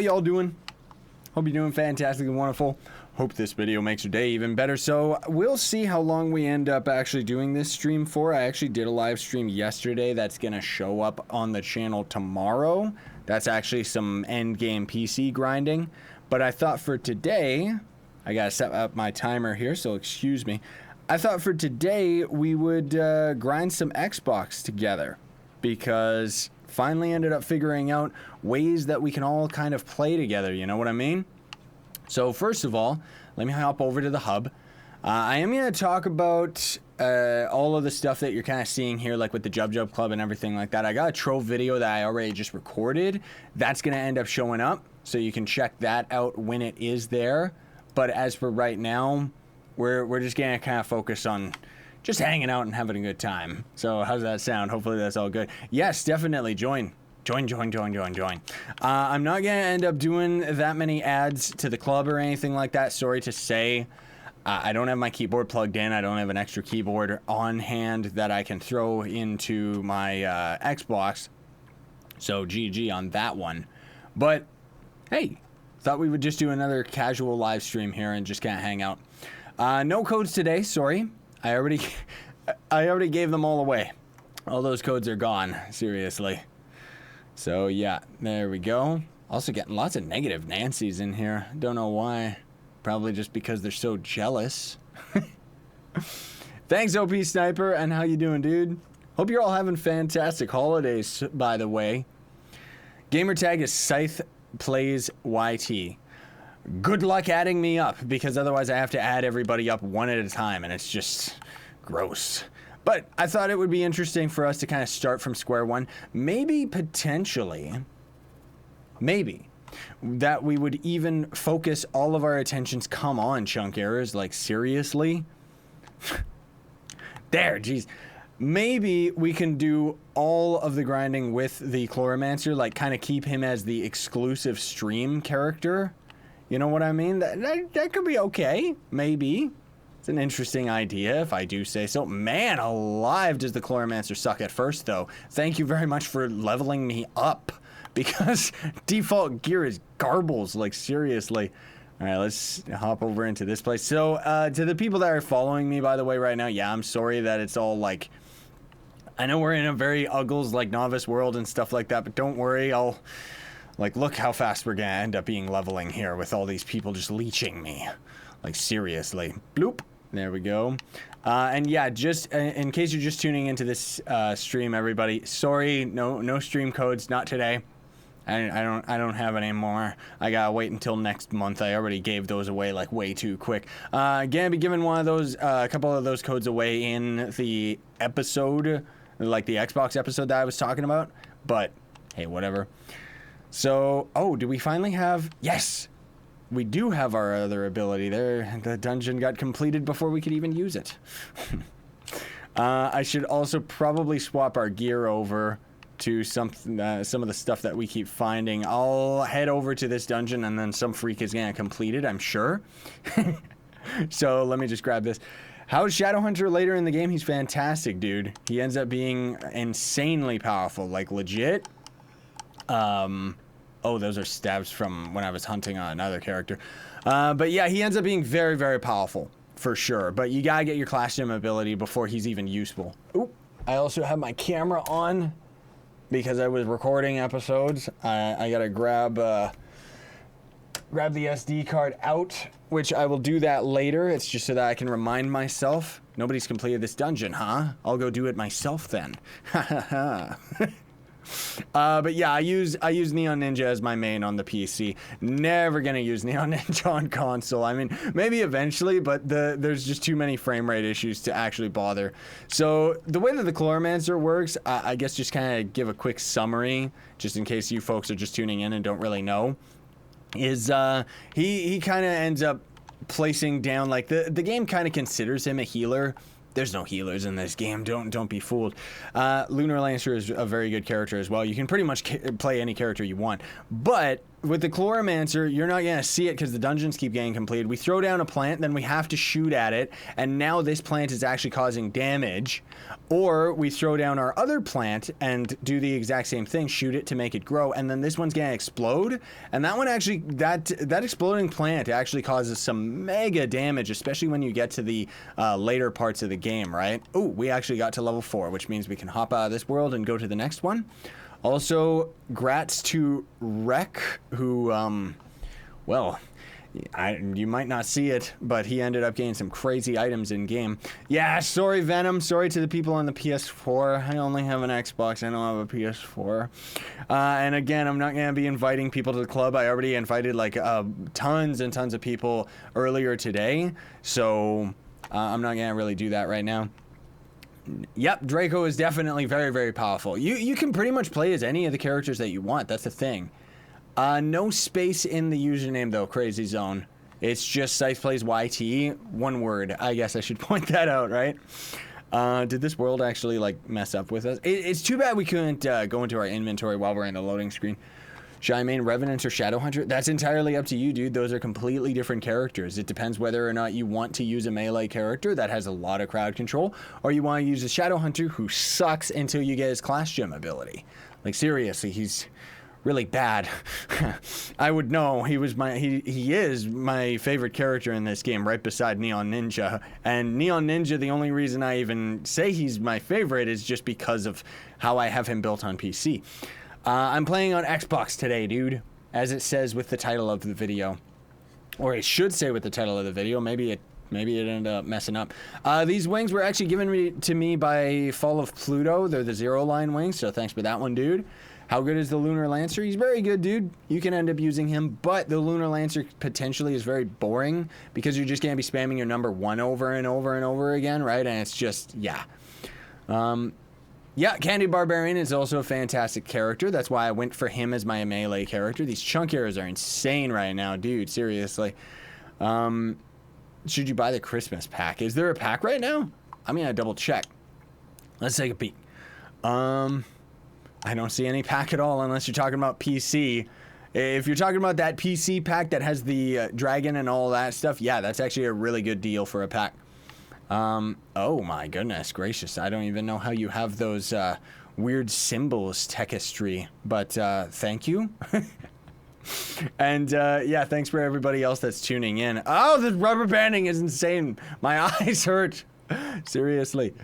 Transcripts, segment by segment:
How y'all doing? Hope you're doing fantastic and wonderful. Hope this video makes your day even better. So we'll see how long we end up actually doing this stream for. I actually did a live stream yesterday that's gonna show up on the channel tomorrow. That's actually some end game PC grinding. But I thought for today, I gotta set up my timer here, so excuse me. I thought for today we would grind some Xbox together, because finally ended up figuring out ways that we can all kind of play together, you know what I mean? So first of all, let me hop over to the hub. I am going to talk about all of the stuff that you're kind of seeing here, like with the Jub Club and everything like that. I got a Trove video that I already just recorded. That's going to end up showing up, so you can check that out when it is there. But as for right now, we're just going to kind of focus on just hanging out and having a good time. So how's that sound? Hopefully that's all good. Yes, definitely join. Join. I'm not gonna end up doing that many ads to the club or anything like that. Sorry to say. I don't have my keyboard plugged in. I don't have an extra keyboard on hand that I can throw into my Xbox. So GG on that one. But hey, thought we would just do another casual live stream here and just kind of hang out. No codes today, sorry. I already gave them all away. All those codes are gone, seriously. So yeah, there we go. Also getting lots of negative Nancys in here. Don't know why. Probably just because they're so jealous. Thanks, OP Sniper, and how you doing, dude? Hope you're all having fantastic holidays, by the way. Gamertag is ScythePlays YT. Good luck adding me up, because otherwise I have to add everybody up one at a time, and it's just gross. But I thought it would be interesting for us to kind of start from square one. Maybe, potentially, maybe, that we would even focus all of our attentions. Come on, chunk errors, like seriously? There, jeez. Maybe we can do all of the grinding with the Chloromancer, like kind of keep him as the exclusive stream character. You know what I mean? That could be okay, maybe. It's an interesting idea, if I do say so. Man alive, does the Chloromancer suck at first, though. Thank you very much for leveling me up, because default gear is garbles, like, seriously. All right, let's hop over into this place. So, to the people that are following me, by the way, right now, yeah, I'm sorry that it's all, like... I know we're in a very Uggles, like, novice world and stuff like that, but don't worry, I'll... Like, look how fast we're gonna end up being leveling here with all these people just leeching me. Like, seriously. Bloop. There we go. And yeah, just in case you're just tuning into this stream, everybody, sorry, no stream codes, not today. I don't have any more. I gotta wait until next month. I already gave those away like way too quick. Gonna be giving one of those, a couple of those codes away in the episode, like the Xbox episode that I was talking about. But hey, whatever. So, oh, do we finally have? Yes. We do have our other ability there. The dungeon got completed before we could even use it. I should also probably swap our gear over to some of the stuff that we keep finding. I'll head over to this dungeon and then some freak is gonna complete it, I'm sure. So let me just grab this. How's Shadowhunter later in the game? He's fantastic, dude. He ends up being insanely powerful, like legit. Oh, those are stabs from when I was hunting on another character. But yeah, he ends up being very, very powerful, for sure. But you gotta get your Clash Gem ability before he's even useful. Oop. I also have my camera on because I was recording episodes. I gotta grab the SD card out, which I will do that later. It's just so that I can remind myself. Nobody's completed this dungeon, huh? I'll go do it myself then. Ha ha ha. But yeah, I use Neon Ninja as my main on the PC. Never gonna use Neon Ninja on console. I mean, maybe eventually, but there's just too many frame rate issues to actually bother. So the way that the Chloromancer works, I guess just kind of give a quick summary, just in case you folks are just tuning in and don't really know, is he kind of ends up placing down, like, the game kind of considers him a healer. There's no healers in this game. Don't be fooled. Lunar Lancer is a very good character as well. You can pretty much play any character you want. But with the Chloromancer, you're not going to see it because the dungeons keep getting completed. We throw down a plant, then we have to shoot at it, and now this plant is actually causing damage. Or we throw down our other plant and do the exact same thing, shoot it to make it grow, and then this one's going to explode. And that one actually, that exploding plant actually causes some mega damage, especially when you get to the later parts of the game, right? Oh, we actually got to level 4, which means we can hop out of this world and go to the next one. Also, grats to Rek, who, well, you might not see it, but he ended up getting some crazy items in game. Yeah, sorry, Venom. Sorry to the people on the PS4. I only have an Xbox. I don't have a PS4. And again, I'm not going to be inviting people to the club. I already invited, like, tons and tons of people earlier today. So, I'm not going to really do that right now. Yep, Draco is definitely very, very powerful. You can pretty much play as any of the characters that you want. That's the thing. No space in the username, though, Crazy Zone. It's just ScythePlays YT. One word. I guess I should point that out, right? Did this world actually, like, mess up with us? It's too bad we couldn't go into our inventory while we're in the loading screen. Should I main Revenant or Shadowhunter? That's entirely up to you, dude. Those are completely different characters. It depends whether or not you want to use a melee character that has a lot of crowd control, or you want to use a Shadowhunter who sucks until you get his class gem ability. Like, seriously, he's really bad. I would know. He is my favorite character in this game, right beside Neon Ninja. And Neon Ninja, the only reason I even say he's my favorite is just because of how I have him built on PC. I'm playing on Xbox today, dude, as it says with the title of the video. Or it should say with the title of the video. Maybe it ended up messing up. These wings were actually given to me by Fall of Pluto. They're the Zero Line wings, so thanks for that one, dude. How good is the Lunar Lancer? He's very good, dude. You can end up using him, but the Lunar Lancer potentially is very boring because you're just going to be spamming your number 1 over and over and over again, right? And it's just, yeah. Yeah, Candy Barbarian is also a fantastic character. That's why I went for him as my melee character. These chunk arrows are insane right now, dude. Seriously. Should you buy the Christmas pack? Is there a pack right now? I'm gonna double check. Let's take a peek. I don't see any pack at all unless you're talking about PC. If you're talking about that PC pack that has the dragon and all that stuff, yeah, that's actually a really good deal for a pack. Oh my goodness gracious. I don't even know how you have those weird symbols techistry, but thank you. And yeah, thanks for everybody else that's tuning in. Oh, the rubber banding is insane. My eyes hurt. Seriously.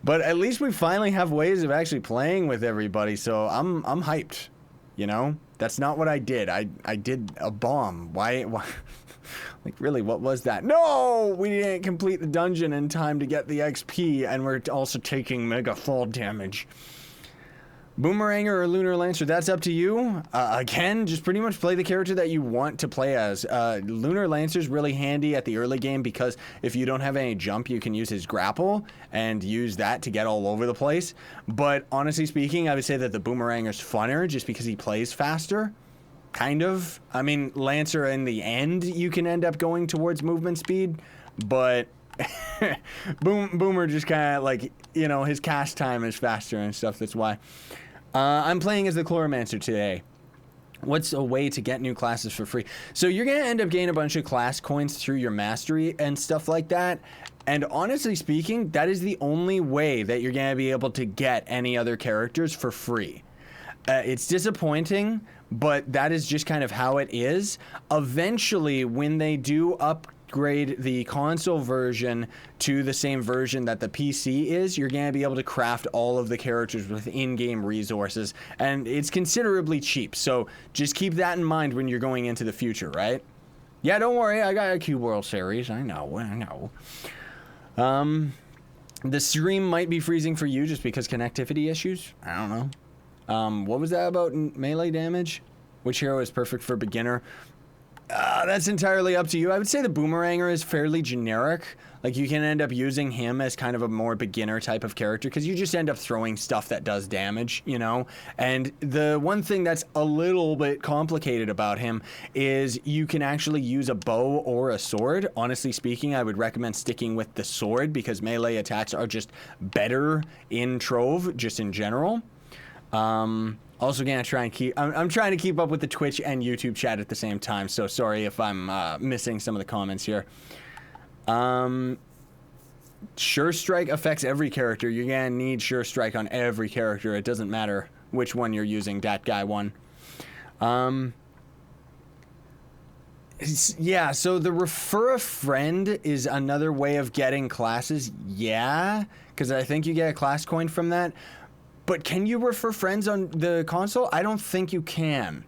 But at least we finally have ways of actually playing with everybody, so I'm hyped. You know? That's not what I did. I did a bomb. Why? Like, really, what was that? No! We didn't complete the dungeon in time to get the XP, and we're also taking mega fall damage. Boomeranger or Lunar Lancer, that's up to you. Again, just pretty much play the character that you want to play as. Lunar Lancer's really handy at the early game because if you don't have any jump, you can use his grapple and use that to get all over the place. But honestly speaking, I would say that the Boomeranger's funner just because he plays faster. Kind of. I mean, Lancer in the end, you can end up going towards movement speed, but Boomer just kind of like, you know, his cast time is faster and stuff. That's why. I'm playing as the Chloromancer today. What's a way to get new classes for free? So you're going to end up getting a bunch of class coins through your mastery and stuff like that. And honestly speaking, that is the only way that you're going to be able to get any other characters for free. It's disappointing, but that is just kind of how it is. Eventually, when they do upgrade the console version to the same version that the PC is, you're going to be able to craft all of the characters with in-game resources, and it's considerably cheap. So just keep that in mind when you're going into the future, right? Yeah, don't worry, I got a Cube World series. I know. The stream might be freezing for you just because connectivity issues. I don't know. What was that about melee damage? Which hero is perfect for beginner? That's entirely up to you. I would say the Boomeranger is fairly generic. Like, you can end up using him as kind of a more beginner type of character because you just end up throwing stuff that does damage, you know? And the one thing that's a little bit complicated about him is you can actually use a bow or a sword. Honestly speaking, I would recommend sticking with the sword because melee attacks are just better in Trove, just in general. Also gonna try and keep, I'm trying to keep up with the Twitch and YouTube chat at the same time, so sorry if I'm missing some of the comments here. Sure Strike affects every character. You're gonna need Sure Strike on every character. It doesn't matter which one you're using, that guy one. Yeah, so the refer a friend is another way of getting classes. Yeah, because I think you get a class coin from that. But can you refer friends on the console? I don't think you can.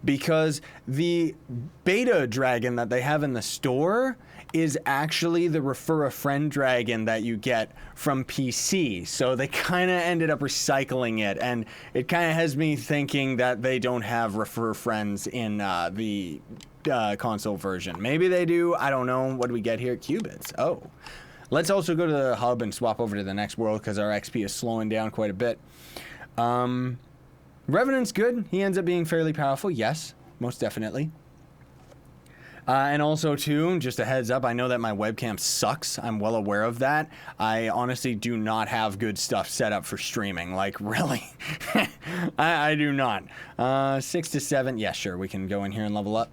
Because the beta dragon that they have in the store is actually the refer a friend dragon that you get from PC. So they kind of ended up recycling it. And it kind of has me thinking that they don't have refer friends in the console version. Maybe they do. I don't know. What do we get here? Qubits. Oh. Let's also go to the hub and swap over to the next world because our XP is slowing down quite a bit. Revenant's good. He ends up being fairly powerful. Yes, most definitely. And also, too, just a heads up, I know that my webcam sucks. I'm well aware of that. I honestly do not have good stuff set up for streaming. Like, really? I do not. 6 to 7. Yeah, sure, we can go in here and level up.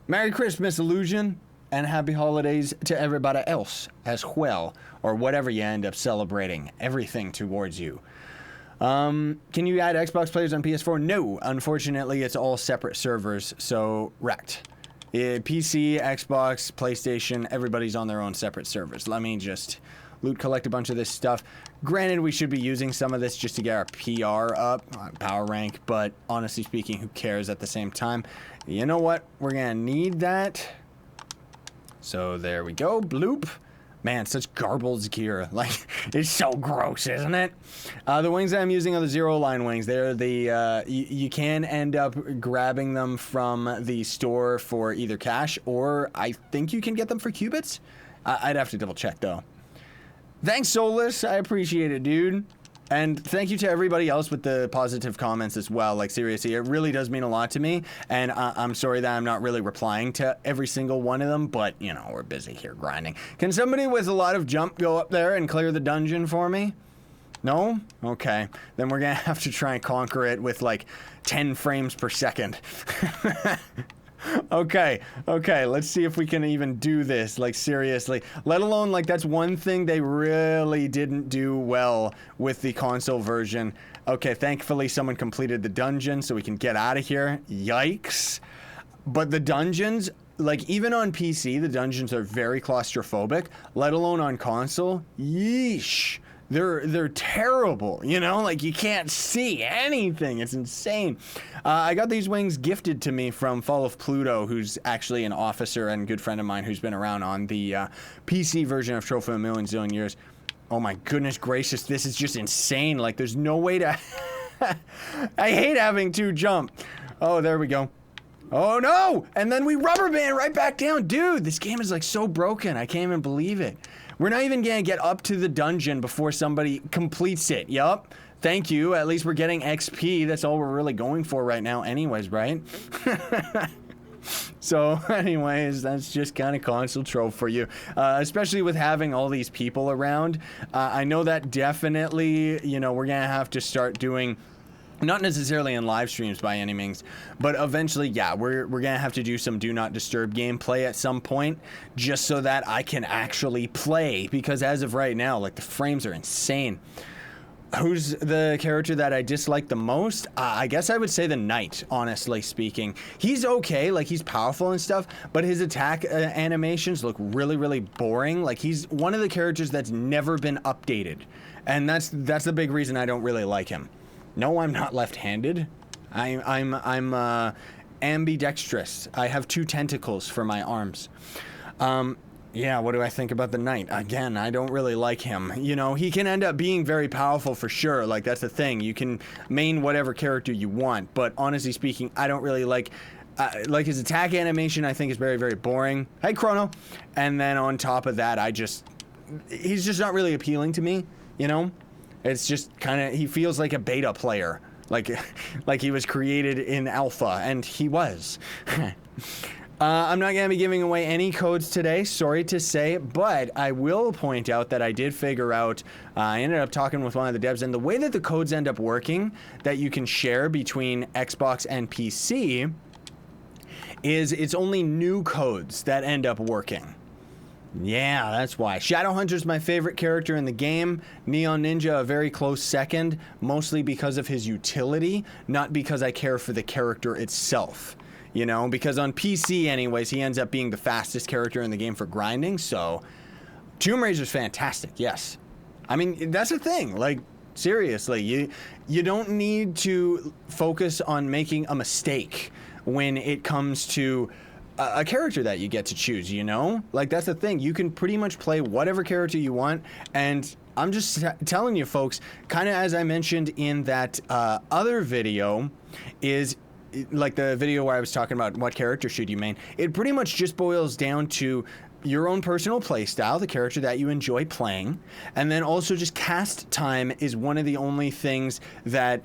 Merry Christmas, Illusion. And happy holidays to everybody else as well, or whatever you end up celebrating. Everything towards you. Can you add Xbox players on PS4? No, unfortunately, it's all separate servers, so wrecked. PC, Xbox, PlayStation, everybody's on their own separate servers. Let me just loot collect a bunch of this stuff. Granted, we should be using some of this just to get our PR up, power rank, but honestly speaking, who cares at the same time? You know what? We're gonna need that. So there we go, bloop. Man, such garbled gear. Like, it's so gross, isn't it? The wings that I'm using are the Zero Line wings. They're the, you can end up grabbing them from the store for either cash or I think you can get them for qubits. I'd have to double check though. Thanks, Solus. I appreciate it, dude. And thank you to everybody else with the positive comments as well. Like, seriously, it really does mean a lot to me. And I'm sorry that I'm not really replying to every single one of them, but, you know, we're busy here grinding. Can somebody with a lot of jump go up there and clear the dungeon for me? No? Okay. Then we're going to have to try and conquer it with, like, 10 frames per second. Okay, let's see if we can even do this, like, seriously. Let alone, like, that's one thing they really didn't do well with the console version. Okay, thankfully someone completed the dungeon so we can get out of here. Yikes. But the dungeons, like, even on PC, the dungeons are very claustrophobic, let alone on console. Yeesh. They're terrible, you know, like you can't see anything. It's insane. I got these wings gifted to me from Fall of Pluto, who's actually an officer and good friend of mine who's been around on the PC version of Trove for a million zillion years. Oh my goodness gracious, this is just insane. Like there's no way to... I hate having to jump. Oh, there we go. Oh no! And then we rubber band right back down. Dude, this game is like so broken. I can't even believe it. We're not even gonna get up to the dungeon before somebody completes it. Yup. Thank you. At least we're getting XP. That's all we're really going for right now anyways, right? So anyways, that's just kind of console Trove for you. Especially with having all these people around. I know that definitely, you know, we're gonna have to start doing... Not necessarily in live streams by any means, but eventually, yeah, we're gonna have to do some Do Not Disturb gameplay at some point, just so that I can actually play, because as of right now, like, the frames are insane. Who's the character that I dislike the most? I guess I would say the Knight, honestly speaking. He's okay, like, he's powerful and stuff, but his attack animations look really, really boring. Like, he's one of the characters that's never been updated, and that's the big reason I don't really like him. No, I'm not left-handed. I'm ambidextrous. I have 2 tentacles for my arms. Yeah, what do I think about the Knight? Again, I don't really like him. You know, he can end up being very powerful for sure. Like, that's the thing. You can main whatever character you want. But honestly speaking, I don't really like his attack animation. I think is very, very boring. Hey, Chrono. And then on top of that, he's just not really appealing to me, you know? It's just kind of, he feels like a beta player, like he was created in alpha, and he was. I'm not going to be giving away any codes today, sorry to say, but I will point out that I did figure out, I ended up talking with one of the devs, and the way that the codes end up working that you can share between Xbox and PC is it's only new codes that end up working. Yeah, that's why. Shadowhunter's my favorite character in the game. Neon Ninja a very close second, mostly because of his utility, not because I care for the character itself. You know, because on PC anyways, he ends up being the fastest character in the game for grinding, so Tomb Raider's fantastic, yes. I mean, that's the thing, like, seriously, you don't need to focus on making a mistake when it comes to a character that you get to choose, you know? Like, that's the thing, you can pretty much play whatever character you want, and I'm just telling you folks, kind of as I mentioned in that other video, is like the video where I was talking about what character should you main, it pretty much just boils down to your own personal play style, the character that you enjoy playing, and then also just cast time is one of the only things that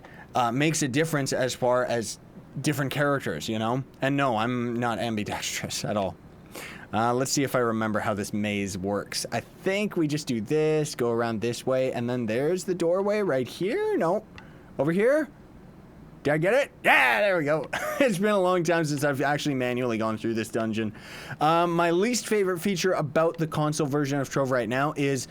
makes a difference as far as different characters, you know? And no, I'm not ambidextrous at all. Let's see if I remember how this maze works. I think we just do this, go around this way, and then there's the doorway right here. Nope. Over here? Did I get it? Yeah, there we go. It's been a long time since I've actually manually gone through this dungeon. My least favorite feature about the console version of Trove right now is,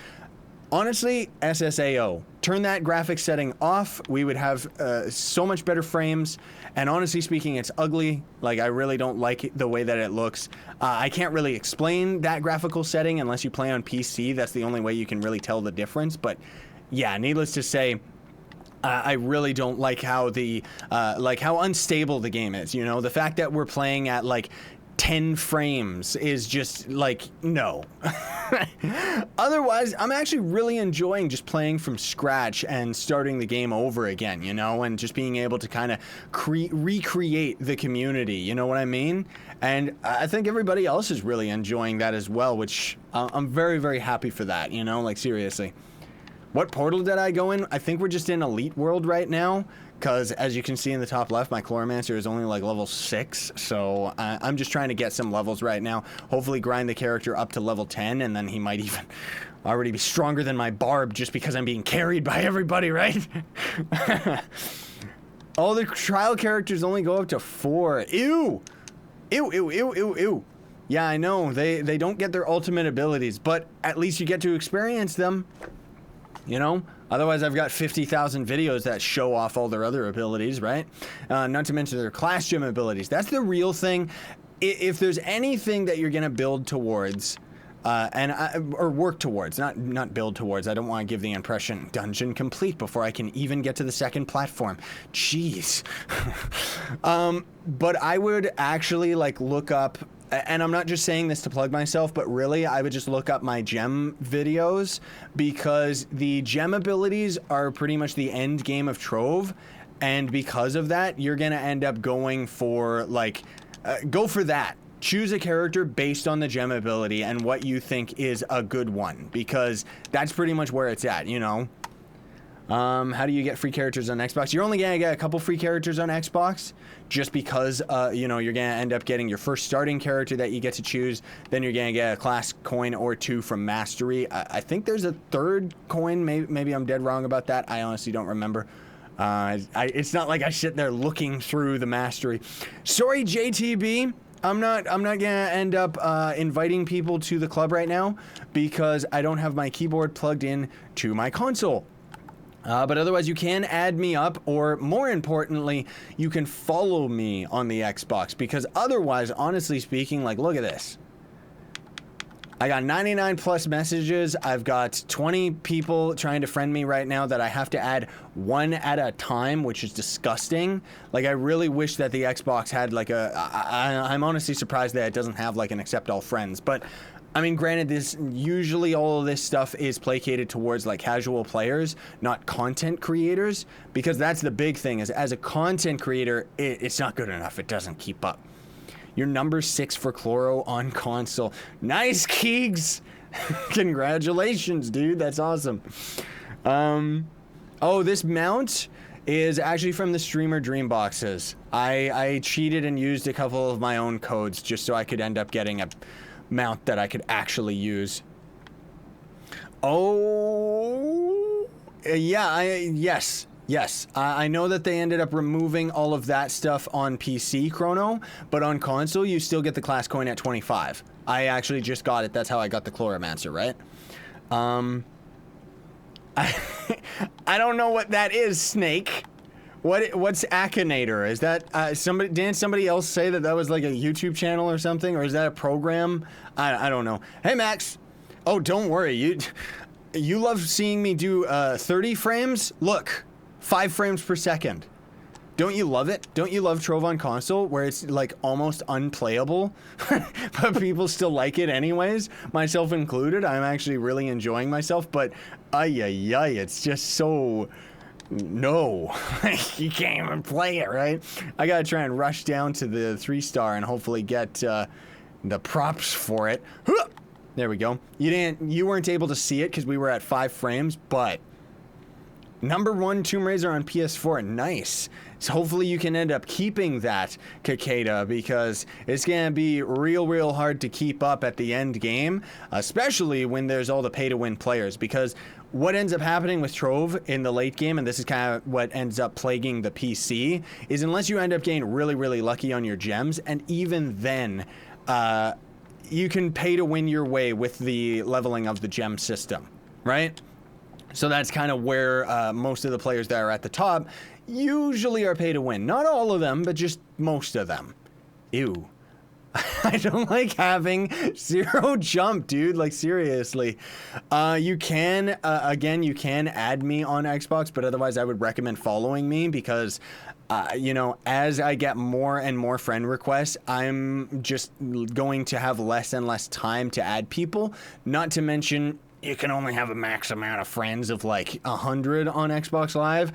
honestly, SSAO. Turn that graphics setting off, we would have so much better frames, and honestly speaking, it's ugly. Like, I really don't like the way that it looks. I can't really explain that graphical setting unless you play on PC. That's the only way you can really tell the difference, but yeah, needless to say, I really don't like how how unstable the game is, you know? The fact that we're playing at, like, 10 frames is just, like, no. Otherwise, I'm actually really enjoying just playing from scratch and starting the game over again, you know? And just being able to kind of recreate the community, you know what I mean? And I think everybody else is really enjoying that as well, which I'm very, very happy for that, you know? Like, seriously. What portal did I go in? I think we're just in Elite World right now, because as you can see in the top left, my Chloromancer is only like level 6, so I'm just trying to get some levels right now. Hopefully grind the character up to level 10, and then he might even already be stronger than my Barb just because I'm being carried by everybody, right? All the trial characters only go up to 4. Ew! Ew, ew, ew, ew, ew. Yeah, I know, they don't get their ultimate abilities, but at least you get to experience them. You know? Otherwise, I've got 50,000 videos that show off all their other abilities, right? Not to mention their class gem abilities. That's the real thing. If there's anything that you're going to build towards, or work towards, not build towards. I don't want to give the impression dungeon complete before I can even get to the second platform. Jeez. But I would actually, like, look up, and I'm not just saying this to plug myself, but really I would just look up my gem videos, because the gem abilities are pretty much the end game of Trove, and because of that, you're gonna end up going for, like, go for that. Choose a character based on the gem ability and what you think is a good one, because that's pretty much where it's at, you know? How do you get free characters on Xbox? You're only gonna get a couple free characters on Xbox, just because, you know, you're gonna end up getting your first starting character that you get to choose, then you're gonna get a class coin or 2 from Mastery. I think there's a third coin, maybe I'm dead wrong about that, I honestly don't remember. It's not like I sit there looking through the Mastery. Sorry, JTB. I'm not gonna end up inviting people to the club right now, because I don't have my keyboard plugged in to my console. But otherwise, you can add me up, or more importantly, you can follow me on the Xbox, because otherwise, honestly speaking, like, look at this. I got 99 plus messages. I've got 20 people trying to friend me right now that I have to add one at a time, which is disgusting. Like, I really wish that the Xbox had, like, I'm honestly surprised that it doesn't have, like, an accept all friends, but I mean, granted, usually all of this stuff is placated towards, like, casual players, not content creators, because that's the big thing, is as a content creator, it's not good enough. It doesn't keep up. You're number 6 for Chloro on console. Nice, Keegs! Congratulations, dude. That's awesome. Oh, this mount is actually from the streamer dream boxes. I cheated and used a couple of my own codes just so I could end up getting a mount that I could actually use. Oh, yeah, yes. I know that they ended up removing all of that stuff on PC, Chrono, but on console, you still get the class coin at 25. I actually just got it. That's how I got the Chloromancer, right? I don't know what that is, Snake. What's Akinator? Is that didn't somebody else say that was like a YouTube channel or something, or is that a program? I don't know. Hey Max. Oh, don't worry. You love seeing me do 30 frames? Look, 5 frames per second. Don't you love it? Don't you love Trove on console where it's like almost unplayable, but people still like it anyways, myself included? I'm actually really enjoying myself, but it's just so, no, you can't even play it, right? I gotta try and rush down to the 3-star and hopefully get the props for it. There we go. You weren't able to see it because we were at 5 frames, but #1 Tomb Raider on PS4, nice. So hopefully you can end up keeping that, Kakeda, because it's gonna be real hard to keep up at the end game, especially when there's all the pay-to-win players, because what ends up happening with Trove in the late game, and this is kind of what ends up plaguing the PC, is unless you end up getting really lucky on your gems, and even then, you can pay to win your way with the leveling of the gem system, right? So that's kind of where most of the players that are at the top usually are pay to win. Not all of them, but just most of them. Ew. I don't like having 0 jump, dude. Like, seriously. You can, again, you can add me on Xbox, but otherwise I would recommend following me because, you know, as I get more and more friend requests, I'm just going to have less and less time to add people. Not to mention, you can only have a max amount of friends of like 100 on Xbox Live.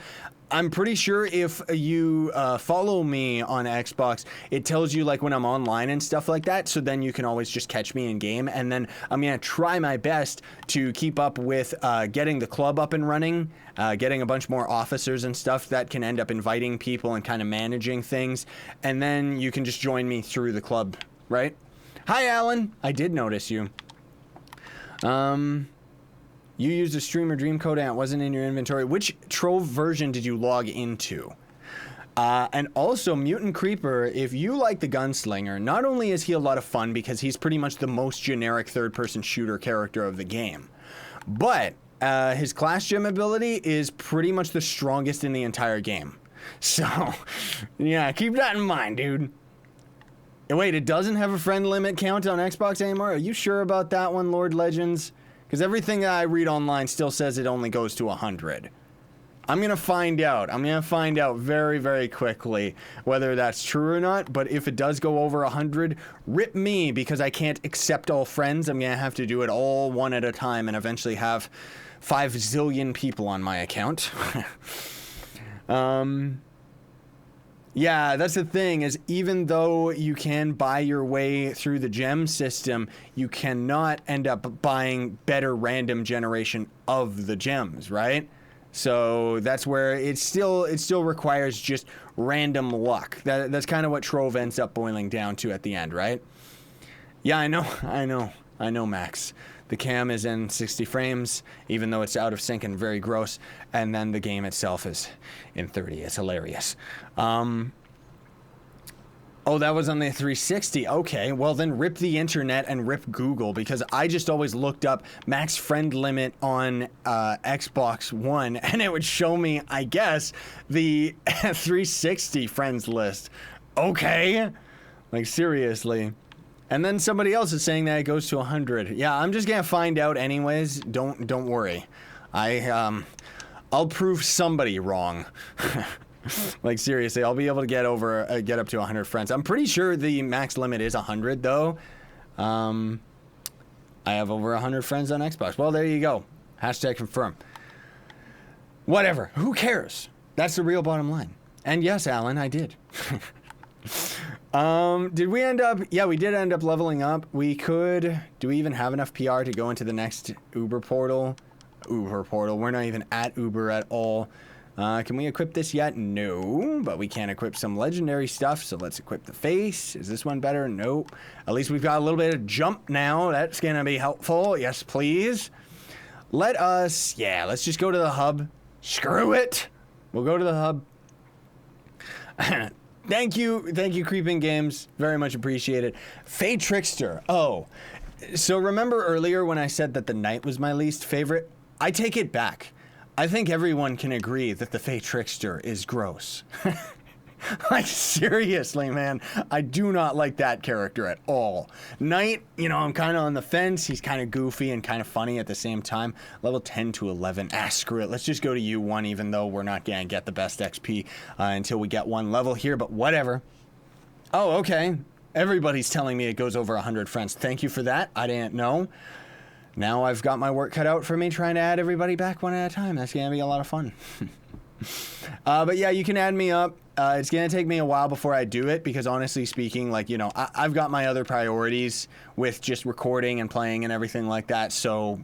I'm pretty sure if you follow me on Xbox, it tells you like when I'm online and stuff like that, so then you can always just catch me in game, and then I'm gonna try my best to keep up with getting the club up and running, getting a bunch more officers and stuff that can end up inviting people and kind of managing things, and then you can just join me through the club, right? Hi Alan, I did notice you. You used a streamer dream code and it wasn't in your inventory. Which Trove version did you log into? And also, Mutant Creeper, if you like the Gunslinger, not only is he a lot of fun because he's pretty much the most generic third-person shooter character of the game, but his class gem ability is pretty much the strongest in the entire game. So, yeah, keep that in mind, dude. Wait, it doesn't have a friend limit count on Xbox anymore? Are you sure about that one, Lord Legends? Because everything that I read online still says it only goes to 100. I'm going to find out. I'm going to find out very quickly whether that's true or not. But if it does go over 100, rip me, because I can't accept all friends. I'm going to have to do it all one at a time and eventually have 5 zillion people on my account. Yeah, that's the thing, is even though you can buy your way through the gem system, you cannot end up buying better random generation of the gems, right? So that's where it still requires just random luck. That's kind of what Trove ends up boiling down to at the end, right? Yeah, I know, Max. The cam is in 60 frames, even though it's out of sync and very gross. And then the game itself is in 30. It's hilarious. Oh, that was on the 360. Okay, well then rip the internet and rip Google, because I just always looked up max friend limit on Xbox One, and it would show me, I guess, the 360 friends list. Okay, like seriously. And then somebody else is saying that it goes to 100. Yeah, I'm just gonna find out anyways. Don't worry. I'll prove somebody wrong. Like seriously, I'll be able to get up to 100 friends. I'm pretty sure the max limit is 100 though. I have over 100 friends on Xbox. Well, there you go. Hashtag confirm. Whatever. Who cares? That's the real bottom line. And yes, Alan, I did. Did we end up? Yeah, we did end up leveling up. We could. Do we even have enough PR to go into the next Uber portal? We're not even at Uber at all. Can we equip this yet? No, but we can equip some legendary stuff, so let's equip the face. Is this one better? Nope. At least we've got a little bit of jump now. That's gonna be helpful. Yes, please. Let's just go to the hub. Screw it. We'll go to the hub. Thank you, Creeping Games. Very much appreciated. Fey Trickster. Oh, so remember earlier when I said that the knight was my least favorite? I take it back. I think everyone can agree that the Fey Trickster is gross. Like, seriously, man. I do not like that character at all. Knight, you know, I'm kind of on the fence. He's kind of goofy and kind of funny at the same time. Level 10 to 11. Screw it. Let's just go to U1, even though we're not going to get the best XP until we get one level here, but whatever. Oh, okay. Everybody's telling me it goes over 100 friends. Thank you for that. I didn't know. Now I've got my work cut out for me trying to add everybody back one at a time. That's going to be a lot of fun. But yeah, you can add me up. It's going to take me a while before I do it because honestly speaking, like, you know, I've got my other priorities with just recording and playing and everything like that. So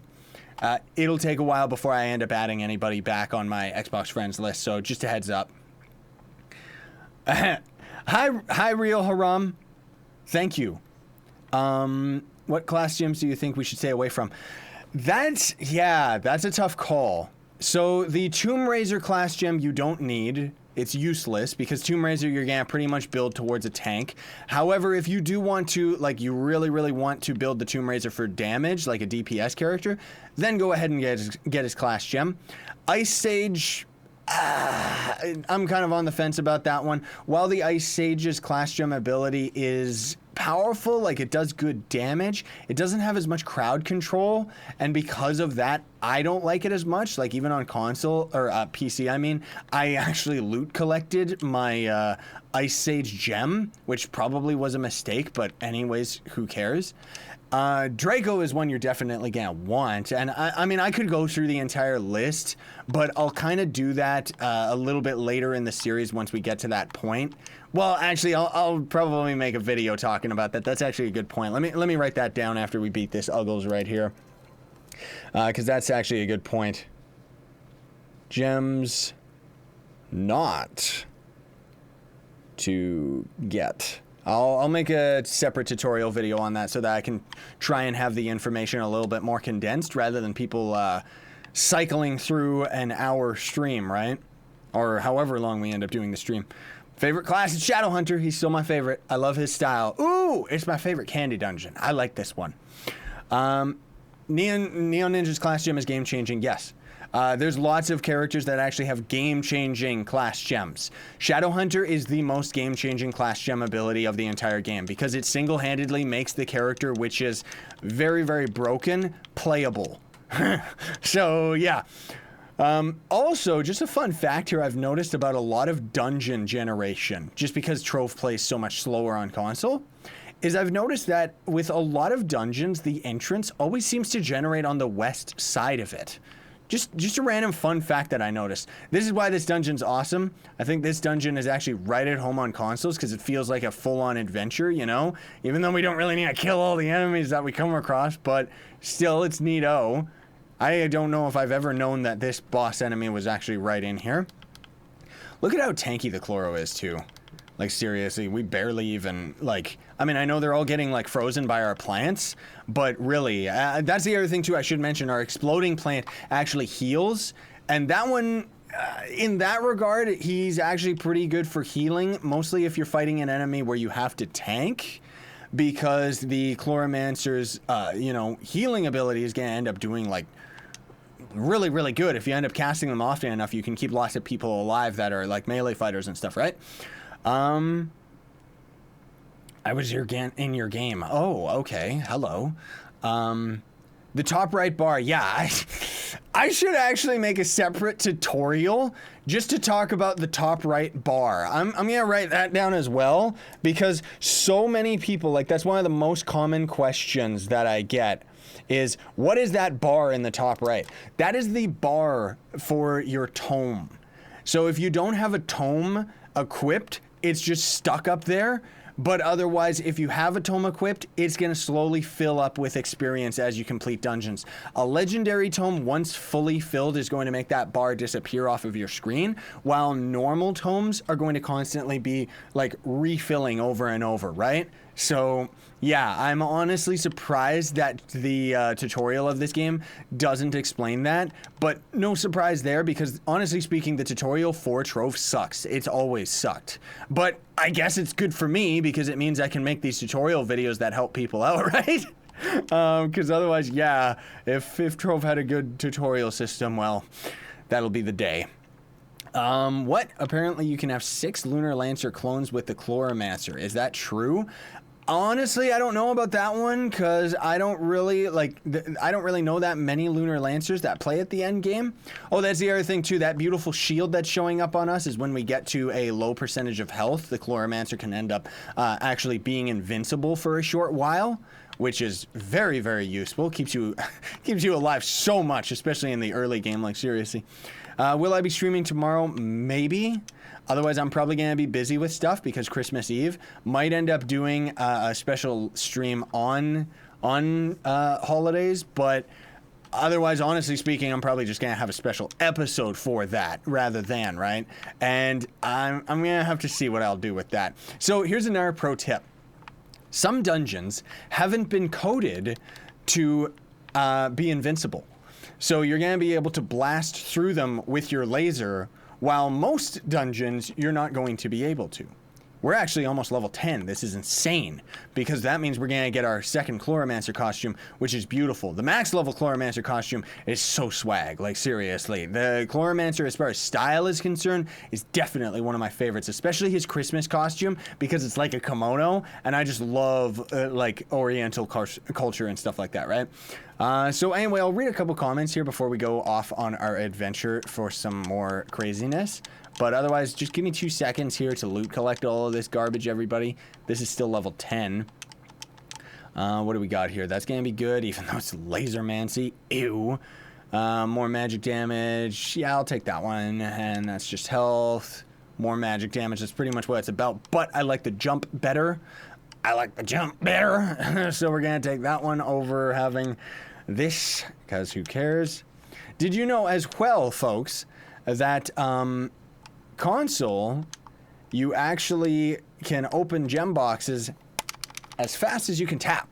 it'll take a while before I end up adding anybody back on my Xbox friends list. So just a heads up. Hi, Real Haram. Thank you. What class gyms do you think we should stay away from? That's a tough call. So the Tomb Raiser class gem you don't need. It's useless because Tomb Raiser you're gonna pretty much build towards a tank. However, if you do want to, like you really want to build the Tomb Raiser for damage, like a DPS character, then go ahead and get his class gem. Ice Sage, I'm kind of on the fence about that one. While the Ice Sage's class gem ability is powerful, like it does good damage, it doesn't have as much crowd control, and because of that I don't like it as much. Like even on console or PC, I mean, I actually loot collected my Ice Sage gem, which probably was a mistake, but anyways, who cares. Draco is one you're definitely gonna want, and I mean I could go through the entire list, but I'll kind of do that a little bit later in the series once we get to that point. Well, actually, I'll probably make a video talking about that. That's actually a good point. Let me write that down after we beat this Uggles right here, because that's actually a good point. Gems not to get. I'll make a separate tutorial video on that so that I can try and have the information a little bit more condensed rather than people cycling through an hour stream, right? Or however long we end up doing the stream. Favorite class is Shadow Hunter. He's still my favorite. I love his style. Ooh, it's my favorite candy dungeon. I like this one. Neon Ninja's class gem is game-changing. Yes. There's lots of characters that actually have game-changing class gems. Shadow Hunter is the most game-changing class gem ability of the entire game because it single-handedly makes the character, which is very, very broken, playable. So, yeah. Also, just a fun fact here I've noticed about a lot of dungeon generation, just because Trove plays so much slower on console, is I've noticed that with a lot of dungeons, the entrance always seems to generate on the west side of it. Just a random fun fact that I noticed. This is why this dungeon's awesome. I think this dungeon is actually right at home on consoles because it feels like a full-on adventure, you know? Even though we don't really need to kill all the enemies that we come across, but still, it's neato. I don't know if I've ever known that this boss enemy was actually right in here. Look at how tanky the Chloro is, too. Like, seriously, we barely even, like... I mean, I know they're all getting, like, frozen by our plants, but really, that's the other thing, too, I should mention. Our exploding plant actually heals, and that one, in that regard, he's actually pretty good for healing, mostly if you're fighting an enemy where you have to tank, because the Chloromancer's, you know, healing ability is going to end up doing, like, really good. If you end up casting them often enough, you can keep lots of people alive that are, like, melee fighters and stuff, right? I was in your game. Oh, okay. Hello. The top right bar. Yeah, I should actually make a separate tutorial just to talk about the top right bar. I'm gonna write that down as well because so many people, like that's one of the most common questions that I get is, what is that bar in the top right? That is the bar for your tome. So if you don't have a tome equipped, it's just stuck up there. But otherwise, if you have a tome equipped, it's going to slowly fill up with experience as you complete dungeons. A legendary tome, once fully filled, is going to make that bar disappear off of your screen, while normal tomes are going to constantly be like refilling over and over, right? So yeah, I'm honestly surprised that the tutorial of this game doesn't explain that, but no surprise there, because honestly speaking, the tutorial for Trove sucks. It's always sucked. But I guess it's good for me because it means I can make these tutorial videos that help people out, right? Because otherwise, yeah, if Trove had a good tutorial system, well, that'll be the day. What? Apparently you can have 6 Lunar Lancer clones with the Chloromancer. Is that true? Honestly, I don't know about that one, because I don't really know that many Lunar Lancers that play at the end game. Oh, that's the other thing too. That beautiful shield that's showing up on us is when we get to a low percentage of health, the Chloromancer can end up actually being invincible for a short while, which is very, very useful. Keeps you alive so much, especially in the early game, like seriously. Will I be streaming tomorrow? Maybe. Otherwise, I'm probably going to be busy with stuff because Christmas Eve. Might end up doing a special stream on holidays, but otherwise, honestly speaking, I'm probably just going to have a special episode for that rather than, right? And I'm going to have to see what I'll do with that. So here's another pro tip. Some dungeons haven't been coded to be invincible. So you're going to be able to blast through them with your laser, while most dungeons you're not going to be able to. We're actually almost level 10. This is insane, because that means we're going to get our second Chloromancer costume, which is beautiful. The max level Chloromancer costume is so swag, like seriously. The Chloromancer, as far as style is concerned, is definitely one of my favorites, especially his Christmas costume, because it's like a kimono, and I just love like Oriental culture and stuff like that, right? So anyway, I'll read a couple comments here before we go off on our adventure for some more craziness. But otherwise, just give me 2 seconds here to loot collect all of this garbage, everybody. This is still level 10. What do we got here? That's going to be good, even though it's lasermancy. Ew. More magic damage. Yeah, I'll take that one. And that's just health. More magic damage. That's pretty much what it's about. But I like the jump better. So we're going to take that one over having this, because who cares? Did you know as well, folks, that console, you actually can open gem boxes as fast as you can tap,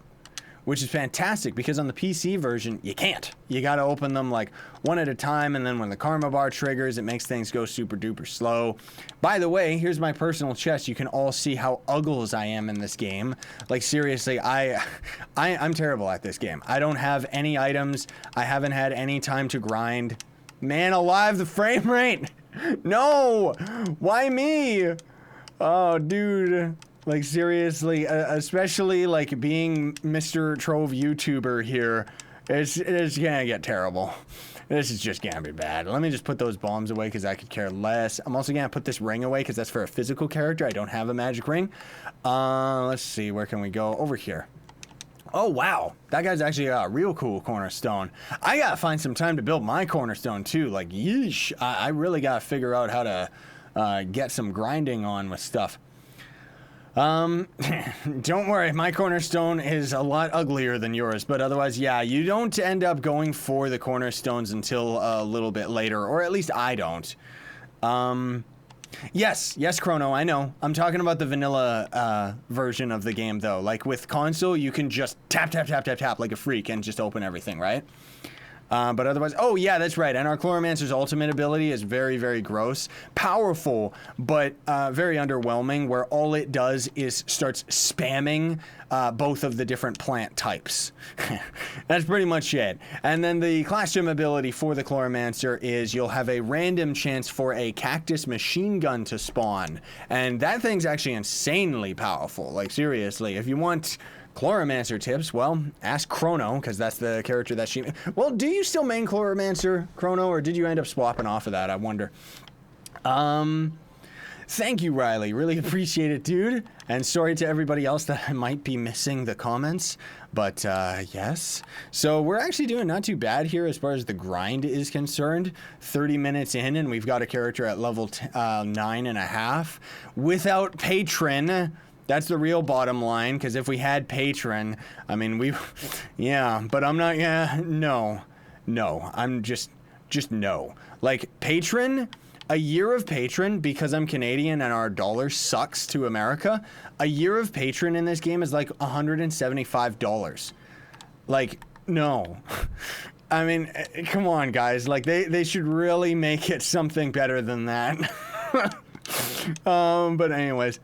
which is fantastic, because on the PC version, you can't. You got to open them like one at a time, and then when the karma bar triggers, it makes things go super duper slow. By the way, here's my personal chest. You can all see how uggles I am in this game. Like seriously, I'm terrible at this game. I don't have any items. I haven't had any time to grind. Man alive, the frame rate! No! Why me? Oh, dude. Like, seriously, especially, like, being Mr. Trove YouTuber here, it's gonna get terrible. This is just gonna be bad. Let me just put those bombs away, because I could care less. I'm also gonna put this ring away, because that's for a physical character. I don't have a magic ring. Let's see, where can we go? Over here. Oh, wow. That guy's actually a real cool cornerstone. I gotta find some time to build my cornerstone, too. Like, yeesh. I really gotta figure out how to get some grinding on with stuff. Don't worry. My cornerstone is a lot uglier than yours. But otherwise, yeah, you don't end up going for the cornerstones until a little bit later. Or at least I don't. Yes, Chrono, I know. I'm talking about the vanilla version of the game, though. Like, with console, you can just tap like a freak and just open everything, right? But otherwise, oh yeah, that's right. And our Chloromancer's ultimate ability is very, very gross. Powerful, but very underwhelming, where all it does is starts spamming both of the different plant types. That's pretty much it. And then the class gem ability for the Chloromancer is you'll have a random chance for a cactus machine gun to spawn. And that thing's actually insanely powerful. Like, seriously, if you want Chloromancer tips, well, ask Chrono, because that's the character that she... Well, do you still main Chloromancer, Chrono, or did you end up swapping off of that? I wonder. Thank you, Riley. Really appreciate it, dude. And sorry to everybody else that I might be missing the comments, but yes. So we're actually doing not too bad here as far as the grind is concerned. 30 minutes in, and we've got a character at level 9.5 without patron. That's the real bottom line, because if we had Patron, I mean, yeah, but I'm not, yeah, no, I'm just no. Like, Patron, a year of Patron, because I'm Canadian and our dollar sucks to America, a year of Patron in this game is like $175. Like, no. I mean, come on, guys. Like, they should really make it something better than that. But anyways,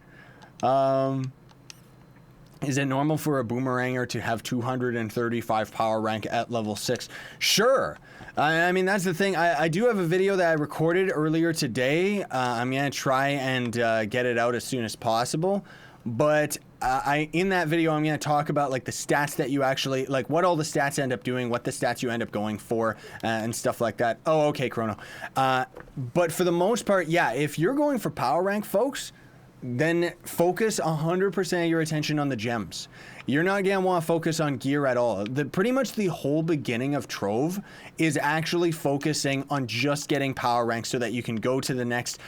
is it normal for a boomeranger to have 235 power rank at level 6? Sure. I mean, that's the thing. I do have a video that I recorded earlier today. I'm going to try and get it out as soon as possible. But in that video, I'm going to talk about like the stats that you actually, like what all the stats end up doing, what the stats you end up going for, and stuff like that. Oh, okay, Chrono. But for the most part, yeah, if you're going for power rank, folks, then focus 100% of your attention on the gems. You're not going to want to focus on gear at all. Pretty much the whole beginning of Trove is actually focusing on just getting power rank so that you can go to the next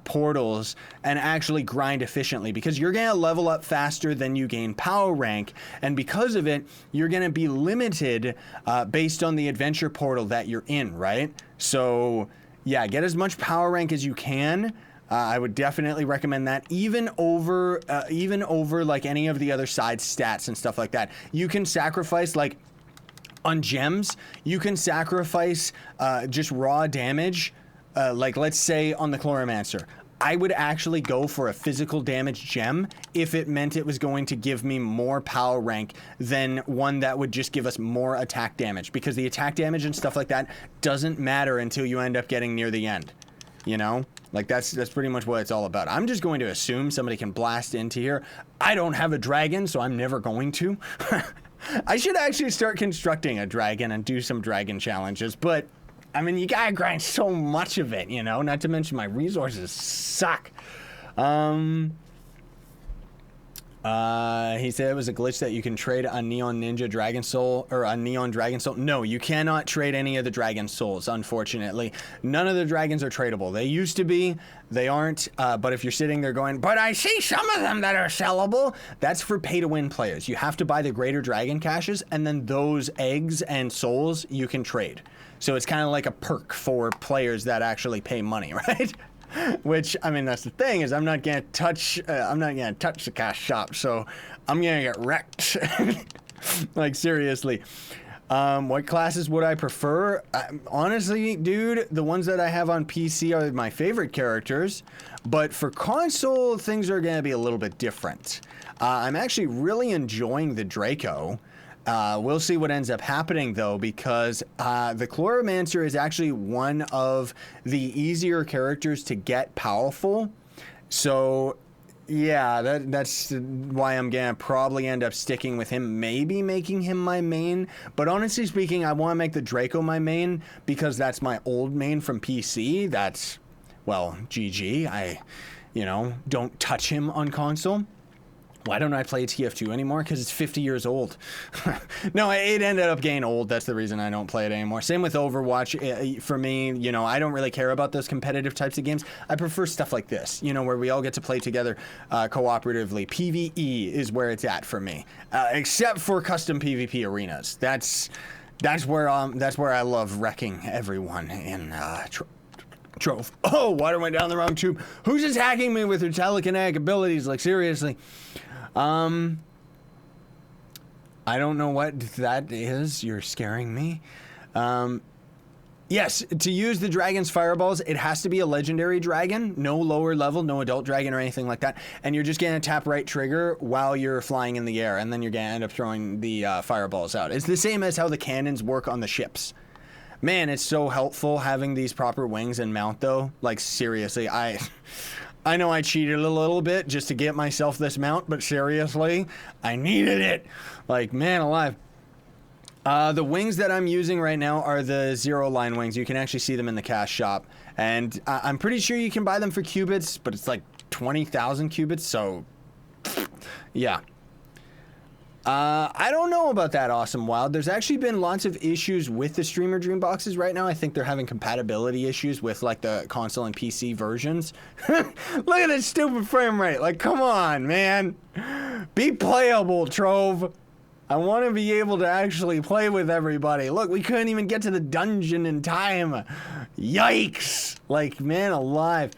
portals and actually grind efficiently, because you're going to level up faster than you gain power rank, and because of it, you're going to be limited based on the adventure portal that you're in, right? So yeah, get as much power rank as you can. I would definitely recommend that, even over like any of the other side stats and stuff like that. You can sacrifice, like on gems, you can sacrifice just raw damage. Like let's say on the Chloromancer, I would actually go for a physical damage gem if it meant it was going to give me more power rank than one that would just give us more attack damage, because the attack damage and stuff like that doesn't matter until you end up getting near the end. You know, like that's pretty much what it's all about. I'm just going to assume somebody can blast into here. I don't have a dragon, so I'm never going to. I should actually start constructing a dragon and do some dragon challenges, but I mean, you gotta grind so much of it, you know, not to mention my resources suck. He said it was a glitch that you can trade a Neon Ninja Dragon Soul or a Neon Dragon Soul. No, you cannot trade any of the Dragon Souls, unfortunately. None of the dragons are tradable. They used to be, they aren't, but if you're sitting there going, but I see some of them that are sellable, that's for pay-to-win players. You have to buy the greater dragon caches, and then those eggs and souls you can trade. So it's kind of like a perk for players that actually pay money, right? Which, I mean, that's the thing, is I'm not gonna touch the cash shop, so I'm gonna get wrecked. Like, seriously. What classes would I prefer? Honestly, dude, the ones that I have on PC are my favorite characters, but for console, things are gonna be a little bit different. I'm actually really enjoying the Draco. We'll see what ends up happening, though, because the Chloromancer is actually one of the easier characters to get powerful. So, yeah, that's why I'm going to probably end up sticking with him, maybe making him my main. But honestly speaking, I want to make the Draco my main because that's my old main from PC. That's, well, GG. You know, don't touch him on console. Why don't I play TF2 anymore? Because it's 50 years old. No, it ended up getting old. That's the reason I don't play it anymore. Same with Overwatch. For me, you know, I don't really care about those competitive types of games. I prefer stuff like this, you know, where we all get to play together cooperatively. PvE is where it's at for me, except for custom PvP arenas. That's where I love wrecking everyone in Trove. Oh, water went down the wrong tube. Who's attacking me with her telekinetic abilities? Like, seriously. I don't know what that is. You're scaring me. Yes, to use the dragon's fireballs, it has to be a legendary dragon. No lower level, no adult dragon or anything like that. And you're just going to tap right trigger while you're flying in the air. And then you're going to end up throwing the fireballs out. It's the same as how the cannons work on the ships. Man, it's so helpful having these proper wings and mount, though. Like, seriously, I know I cheated a little bit just to get myself this mount, but seriously, I needed it. Like, man alive. The wings that I'm using right now are the Zero Line wings. You can actually see them in the cash shop. And I'm pretty sure you can buy them for cubits, but it's like 20,000 cubits, so yeah. I don't know about that, Awesome Wild. There's actually been lots of issues with the Streamer Dream boxes right now. I think they're having compatibility issues with like the console and PC versions. Look at this stupid frame rate. Like, come on, man. Be playable, Trove. I want to be able to actually play with everybody. Look, we couldn't even get to the dungeon in time. Yikes. Like, man alive.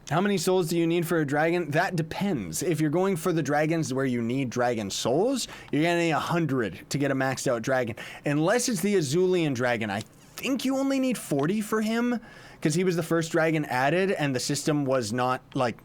How many souls do you need for a dragon? That depends. If you're going for the dragons where you need dragon souls, you're gonna need 100 to get a maxed out dragon. Unless it's the Azulian dragon. I think you only need 40 for him, because he was the first dragon added and the system was not like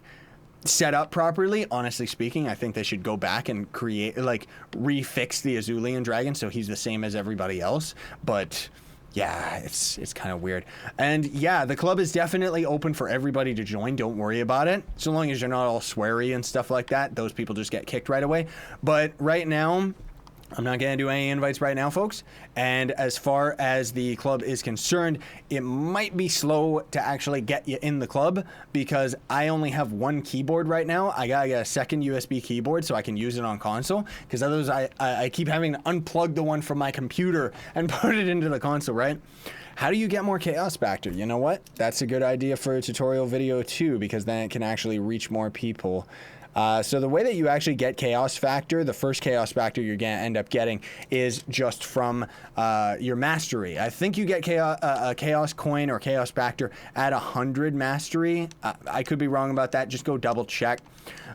set up properly. Honestly speaking, I think they should go back and create, like, refix the Azulian dragon so he's the same as everybody else. But yeah, it's kind of weird. And yeah, the club is definitely open for everybody to join. Don't worry about it. So long as you're not all sweary and stuff like that, those people just get kicked right away. But right now, I'm not going to do any invites right now, folks. And as far as the club is concerned, it might be slow to actually get you in the club because I only have one keyboard right now. I got to get a second USB keyboard so I can use it on console, because otherwise I keep having to unplug the one from my computer and put it into the console, right? How do you get more chaos factor? You know what? That's a good idea for a tutorial video too, because then it can actually reach more people. So the way that you actually get chaos factor, the first chaos factor you're going to end up getting is just from your mastery. I think you get a chaos coin or chaos factor at 100 mastery. I could be wrong about that. Just go double check.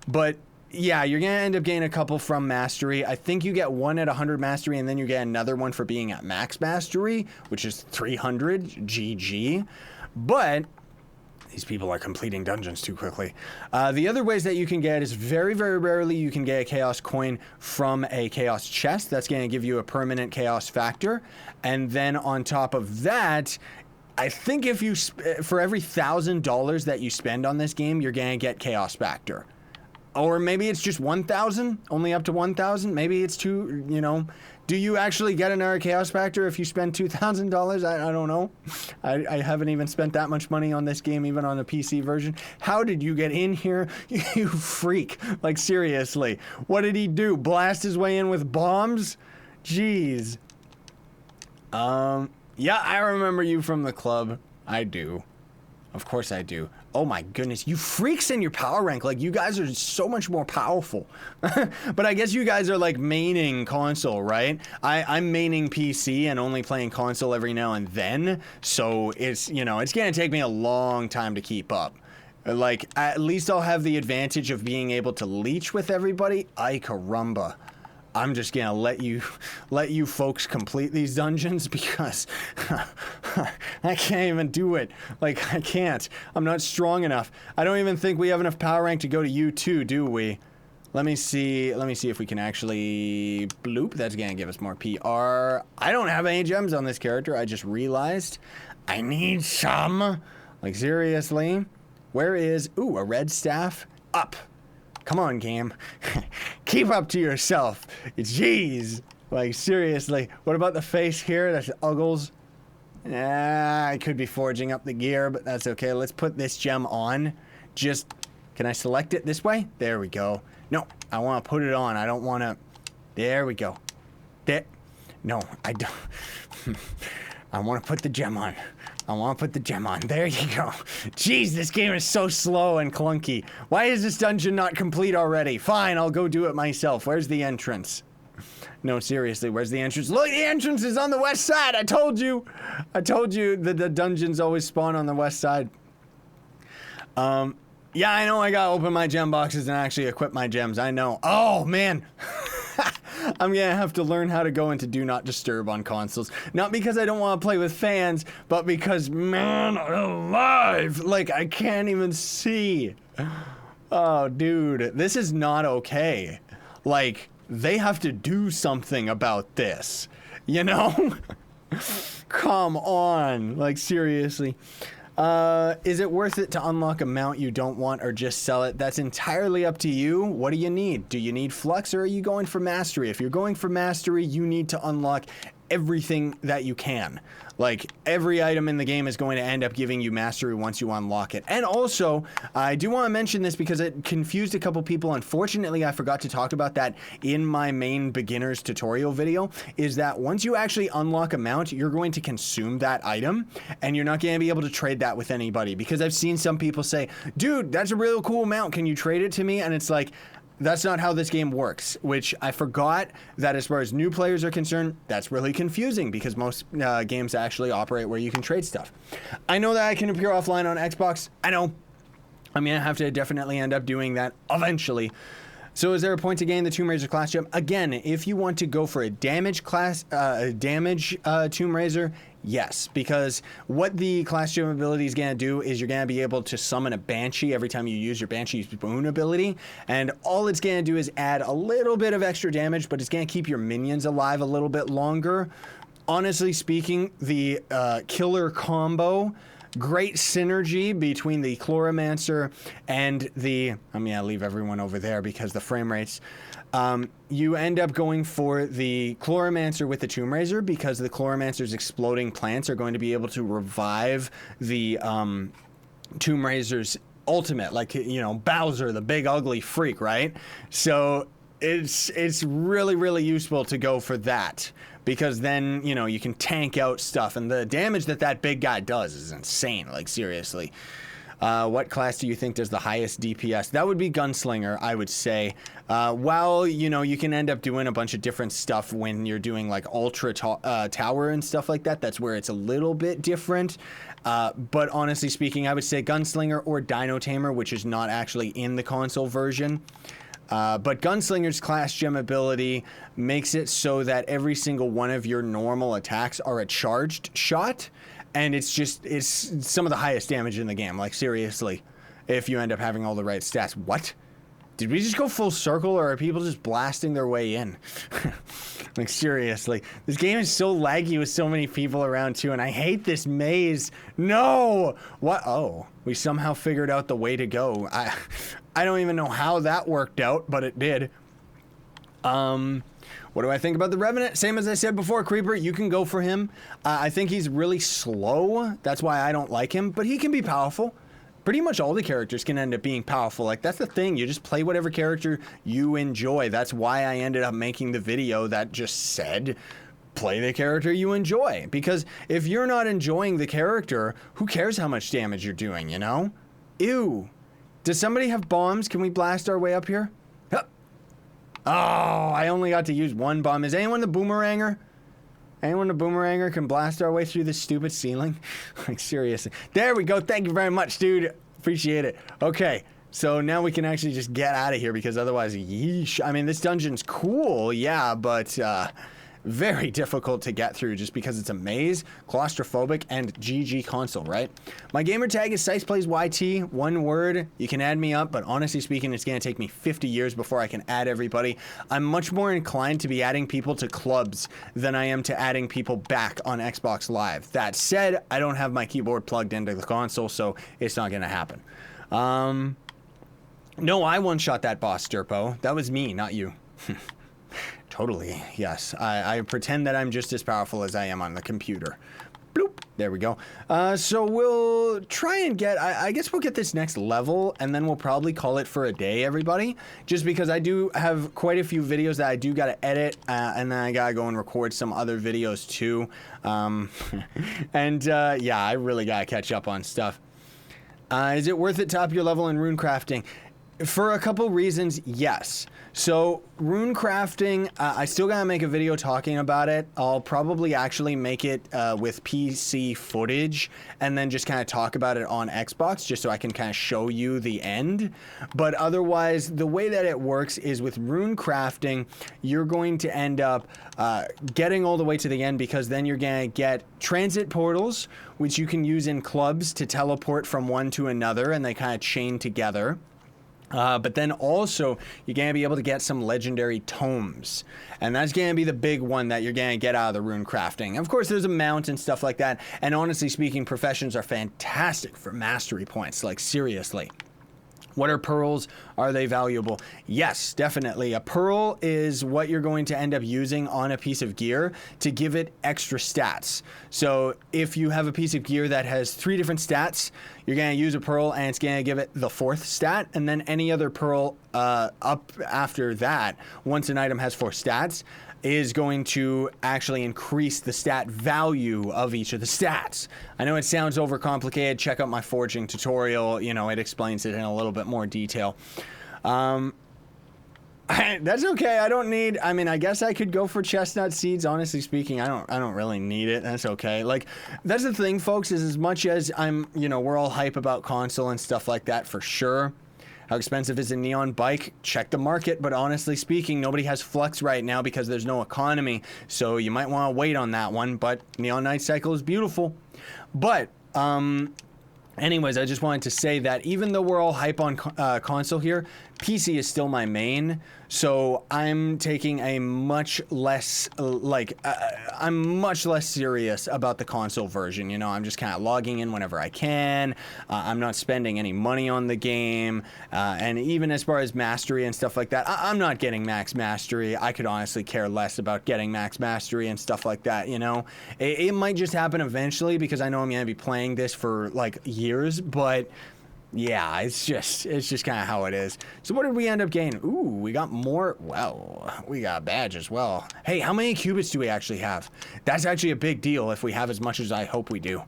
But yeah, you're going to end up getting a couple from mastery. I think you get one at 100 mastery, and then you get another one for being at max mastery, which is 300 GG. But these people are completing dungeons too quickly. The other ways that you can get is very, very rarely you can get a chaos coin from a chaos chest. That's going to give you a permanent chaos factor. And then on top of that, I think if you, for every $1,000 that you spend on this game, you're going to get chaos factor. Or maybe it's just 1,000, only up to 1,000. Maybe it's two, you know. Do you actually get another chaos factor if you spend $2,000? I don't know. I haven't even spent that much money on this game, even on the PC version. How did you get in here, you freak? Like, seriously. What did he do? Blast his way in with bombs? Jeez. Yeah, I remember you from the club. I do. Of course I do. Oh my goodness, you freaks in your power rank. Like, you guys are so much more powerful. But I guess you guys are like maining console, right? I'm maining PC and only playing console every now and then. So it's, you know, it's gonna take me a long time to keep up. Like, at least I'll have the advantage of being able to leech with everybody. Ay caramba. I'm just gonna let you folks complete these dungeons because I can't even do it. Like, I can't. I'm not strong enough. I don't even think we have enough power rank to go to U2, do we? Let me see if we can actually bloop. That's gonna give us more PR. I don't have any gems on this character. I just realized I need some. Like, seriously? Where is, ooh, a red staff? Up. Come on, game. Keep up to yourself. Jeez. Like, seriously. What about the face here? That's Uggles. I could be forging up the gear, but that's okay. Let's put this gem on. Just, can I select it this way? There we go. No, I want to put it on. I don't want to. There we go. There. No, I don't. I want to put the gem on. I want to put the gem on. There you go. Jeez, this game is so slow and clunky. Why is this dungeon not complete already? Fine, I'll go do it myself. Where's the entrance? No, seriously, where's the entrance? Look, the entrance is on the west side. I told you. I told you that the dungeons always spawn on the west side. Yeah, I know I gotta open my gem boxes and actually equip my gems. I know. Oh, man. I'm gonna have to learn how to go into Do Not Disturb on consoles. Not because I don't want to play with fans, but because, man alive, like, I can't even see. Oh, dude, this is not okay. Like, they have to do something about this, you know? Come on, like, seriously. Is it worth it to unlock a mount you don't want or just sell it? That's entirely up to you. What do you need? Do you need flux or are you going for mastery? If you're going for mastery, you need to unlock everything that you can. Like, every item in the game is going to end up giving you mastery once you unlock it. And also, I do want to mention this because it confused a couple people. Unfortunately, I forgot to talk about that in my main beginner's tutorial video, is that once you actually unlock a mount, you're going to consume that item, and you're not going to be able to trade that with anybody. Because I've seen some people say, dude, that's a real cool mount, can you trade it to me? And it's like, that's not how this game works, which I forgot that as far as new players are concerned, that's really confusing because most games actually operate where you can trade stuff. I know that I can appear offline on Xbox. I know. I'm going to have to definitely end up doing that eventually. So is there a point to gain the Tomb Raiser class jump? Again, if you want to go for a damage class, Tomb Raiser, yes, because what the class jump ability is going to do is you're going to be able to summon a Banshee every time you use your Banshee's boon ability, and all it's going to do is add a little bit of extra damage, but it's going to keep your minions alive a little bit longer. Honestly speaking, the killer combo, great synergy between the Chloromancer and the, I'm going to leave everyone over there because the frame rates. You end up going for the Chloromancer with the Tomb Raiser because the Chloromancer's exploding plants are going to be able to revive the Tomb Raiser's ultimate, like, you know, Bowser, the big ugly freak, right? So it's really, really useful to go for that. Because then, you know, you can tank out stuff. And the damage that that big guy does is insane. Like, seriously. What class do you think does the highest DPS? That would be Gunslinger, I would say. While, you know, you can end up doing a bunch of different stuff when you're doing, like, Ultra Tower and stuff like that. That's where it's a little bit different. But honestly speaking, I would say Gunslinger or Dino Tamer, which is not actually in the console version. But Gunslinger's class gem ability makes it so that every single one of your normal attacks are a charged shot, and it's some of the highest damage in the game, like seriously, if you end up having all the right stats. What? Did we just go full circle, or are people just blasting their way in? Like, seriously. This game is so laggy with so many people around, too, and I hate this maze. No! What? Oh, we somehow figured out the way to go. I don't even know how that worked out, but it did. What do I think about the Revenant? Same as I said before, Creeper, you can go for him. I think he's really slow. That's why I don't like him, but he can be powerful. Pretty much all the characters can end up being powerful. Like, that's the thing. You just play whatever character you enjoy. That's why I ended up making the video that just said, play the character you enjoy. Because if you're not enjoying the character, who cares how much damage you're doing, you know? Ew. Does somebody have bombs? Can we blast our way up here? Huh. Oh, I only got to use one bomb. Is anyone the boomeranger? Anyone the boomeranger can blast our way through this stupid ceiling? Like, seriously. There we go. Thank you very much, dude. Appreciate it. Okay, so now we can actually just get out of here because otherwise, yeesh. I mean, this dungeon's cool, yeah, but very difficult to get through just because it's a maze, claustrophobic, and GG console, right? My gamer tag is ScythePlays YT, one word. You can add me up, but honestly speaking, it's going to take me 50 years before I can add everybody. I'm much more inclined to be adding people to clubs than I am to adding people back on Xbox Live. That said, I don't have my keyboard plugged into the console, so it's not going to happen. No, I one-shot that boss, Sturpo. That was me, not you. Totally, yes. I pretend that I'm just as powerful as I am on the computer. Bloop. There we go. So we'll try and get, I guess we'll get this next level, and then we'll probably call it for a day, everybody. Just because I do have quite a few videos that I do got to edit, and then I got to go and record some other videos too. Yeah, I really got to catch up on stuff. Is it worth it to up your level in rune crafting? For a couple reasons, yes. So, rune crafting, I still gotta make a video talking about it. I'll probably actually make it with PC footage and then just kind of talk about it on Xbox just so I can kind of show you the end. But otherwise, the way that it works is with rune crafting, you're going to end up getting all the way to the end because then you're gonna get transit portals, which you can use in clubs to teleport from one to another, and they kind of chain together. But then also, you're going to be able to get some legendary tomes. And that's going to be the big one that you're going to get out of the rune crafting. Of course, there's a mount and stuff like that. And honestly speaking, professions are fantastic for mastery points. Like, seriously. What are pearls? Are they valuable? Yes, definitely. A pearl is what you're going to end up using on a piece of gear to give it extra stats. So if you have a piece of gear that has 3 different stats, you're going to use a pearl and it's going to give it the 4th stat. And then any other pearl up after that, once an item has 4 stats, is going to actually increase the stat value of each of the stats. I know it sounds overcomplicated. Check out my forging tutorial. You know, it explains it in a little bit more detail. That's okay. I don't need, I mean, I guess I could go for chestnut seeds. Honestly speaking, I don't really need it. That's okay. Like, that's the thing, folks, is as much as I'm, you know, we're all hype about console and stuff like that for sure. How expensive is a neon bike? Check the market, but honestly speaking, nobody has flux right now because there's no economy, so you might want to wait on that one, but Neon Night Cycle is beautiful. But, anyways, I just wanted to say that even though we're all hype on console here, PC is still my main, so I'm taking a much less, I'm much less serious about the console version. You know, I'm just kind of logging in whenever I can. I'm not spending any money on the game, and even as far as mastery and stuff like that, I'm not getting max mastery. I could honestly care less about getting max mastery and stuff like that, you know? It might just happen eventually because I know I'm going to be playing this for, like, years, but yeah, it's just kind of how it is. So what did we end up gaining? Ooh, we got more. Well, we got a badge as well. Hey, how many cubits do we actually have? That's actually a big deal if we have as much as I hope we do.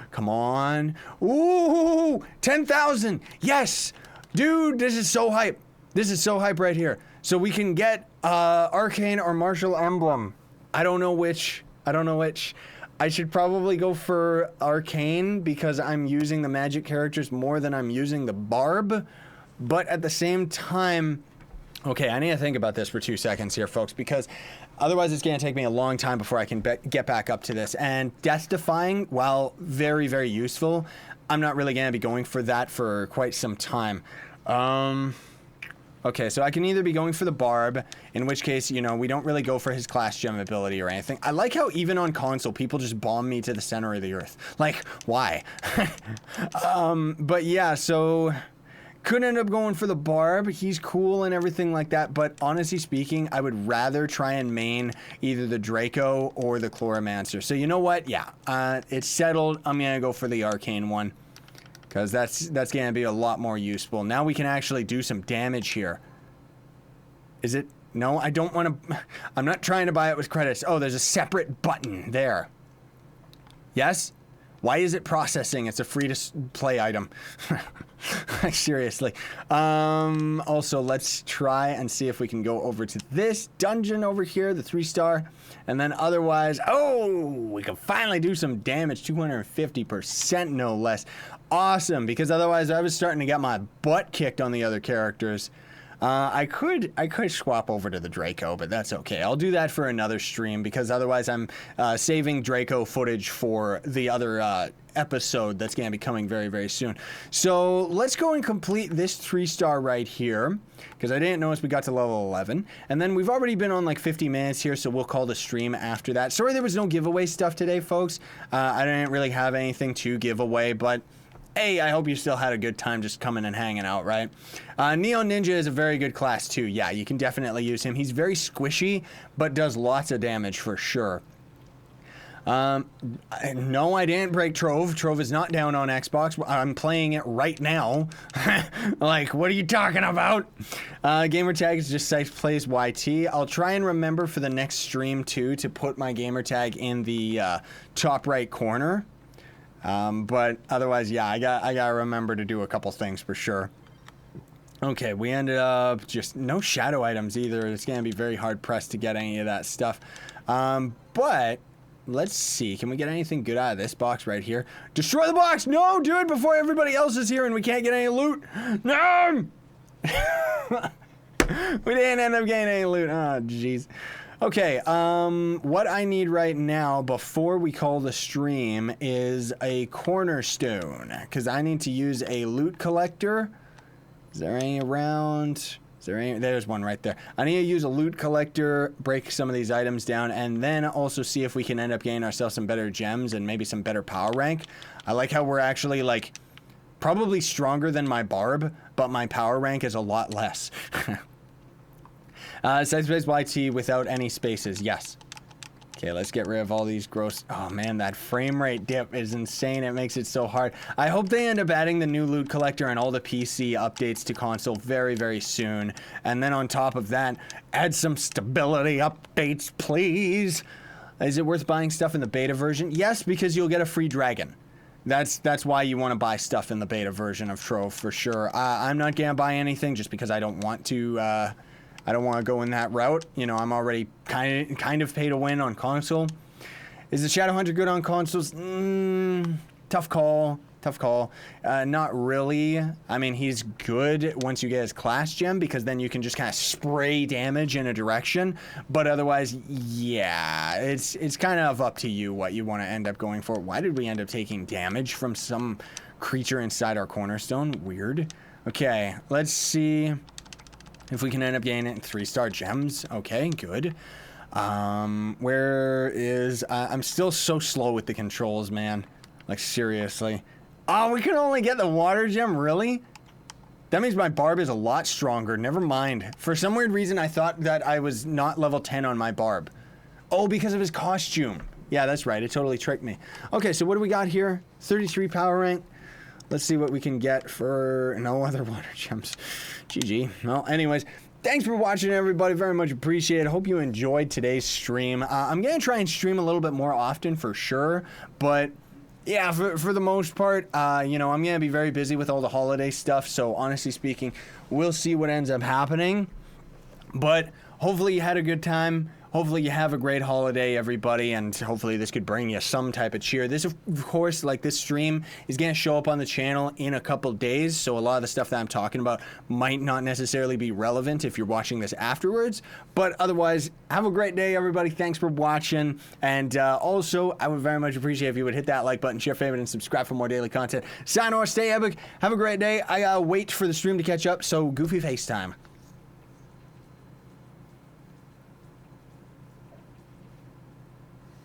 Come on. Ooh, 10,000. Yes. Dude, this is so hype. This is so hype right here. So we can get Arcane or Martial Emblem. I don't know which. I should probably go for Arcane because I'm using the magic characters more than I'm using the barb. But at the same time, okay, I need to think about this for 2 seconds here, folks, because otherwise it's going to take me a long time before I can get back up to this. And Death Defying, while very, very useful, I'm not really going to be going for that for quite some time. Okay, so I can either be going for the barb, in which case, you know, we don't really go for his class gem ability or anything. I like how even on console, people just bomb me to the center of the earth. Like, why? But yeah, so could end up going for the barb. He's cool and everything like that, but honestly speaking, I would rather try and main either the Draco or the Chloromancer. So you know what? Yeah, it's settled. I'm gonna go for the Arcane one, because that's going to be a lot more useful. Now we can actually do some damage here. Is it? No, I don't want to. I'm not trying to buy it with credits. Oh, there's a separate button there. Yes? Why is it processing? It's a free-to-play item. Like, seriously. Also, let's try and see if we can go over to this dungeon over here, the 3-star. And then otherwise, oh, we can finally do some damage, 250% no less. Awesome, because otherwise I was starting to get my butt kicked on the other characters. I could swap over to the Draco, but that's okay. I'll do that for another stream because otherwise I'm saving Draco footage for the other episode that's going to be coming very, very soon. So let's go and complete this 3-star right here because I didn't notice we got to level 11. And then we've already been on like 50 minutes here, so we'll call the stream after that. Sorry there was no giveaway stuff today, folks. I didn't really have anything to give away, but hey, I hope you still had a good time just coming and hanging out, right? Neo Ninja is a very good class too. Yeah, you can definitely use him. He's very squishy, but does lots of damage for sure. No, I didn't break Trove. Trove is not down on Xbox. I'm playing it right now. Like, what are you talking about? Gamertag is just ScythePlays YT. I'll try and remember for the next stream too to put my gamertag in the top right corner. But otherwise, yeah, I gotta remember to do a couple things for sure. Okay, we ended up just no shadow items either. It's gonna be very hard pressed to get any of that stuff. But let's see, can we get anything good out of this box right here? Destroy the box! No, dude, before everybody else is here and we can't get any loot. No! We didn't end up getting any loot. Oh, jeez. Okay, what I need right now before we call the stream is a cornerstone, because I need to use a loot collector. Is there any around? Is there any? There's one right there. I need to use a loot collector, break some of these items down, and then also see if we can end up getting ourselves some better gems and maybe some better power rank. I like how we're actually, like, Probably stronger than my barb, but my power rank is a lot less. ScythePlays YT without any spaces, yes. Okay, let's get rid of all these gross... Oh man, that frame rate dip is insane. It makes it so hard. I hope they end up adding the new loot collector and all the PC updates to console very, very soon. And then on top of that, add some stability updates, please. Is it worth buying stuff in the beta version? Yes, because you'll get a free dragon. That's why you want to buy stuff in the beta version of Trove, for sure. I'm not going to buy anything just because I don't want to... I don't want to go in that route. You know, I'm already kind of pay to win on console. Is the Shadowhunter good on consoles? Tough call. Tough call. Not really. I mean, he's good once you get his class gem, because then you can just kind of spray damage in a direction. But otherwise, yeah, it's kind of up to you what you want to end up going for. Why did we end up taking damage from some creature inside our cornerstone? Weird. Okay, let's see if we can end up gaining 3-star gems. Okay, good. Where is... I'm still so slow with the controls, man. Like, seriously. Oh, we can only get the water gem? Really? That means my barb is a lot stronger. Never mind. For some weird reason, I thought that I was not level 10 on my barb. Oh, because of his costume. Yeah, that's right. It totally tricked me. Okay, so what do we got here? 33 power rank. Let's see what we can get for no other water gems. GG. Well, anyways, thanks for watching, everybody. Very much appreciate it. Hope you enjoyed today's stream. I'm going to try and stream a little bit more often for sure. But yeah, for the most part, you know, I'm going to be very busy with all the holiday stuff. So honestly speaking, we'll see what ends up happening. But hopefully you had a good time. Hopefully you have a great holiday, everybody, and hopefully this could bring you some type of cheer. This, of course, like this stream is going to show up on the channel in a couple days, so a lot of the stuff that I'm talking about might not necessarily be relevant if you're watching this afterwards. But otherwise, have a great day, everybody. Thanks for watching. And also, I would very much appreciate if you would hit that like button, share, favorite, and subscribe for more daily content. Sign or stay epic. Have a great day. I wait for the stream to catch up, so goofy FaceTime.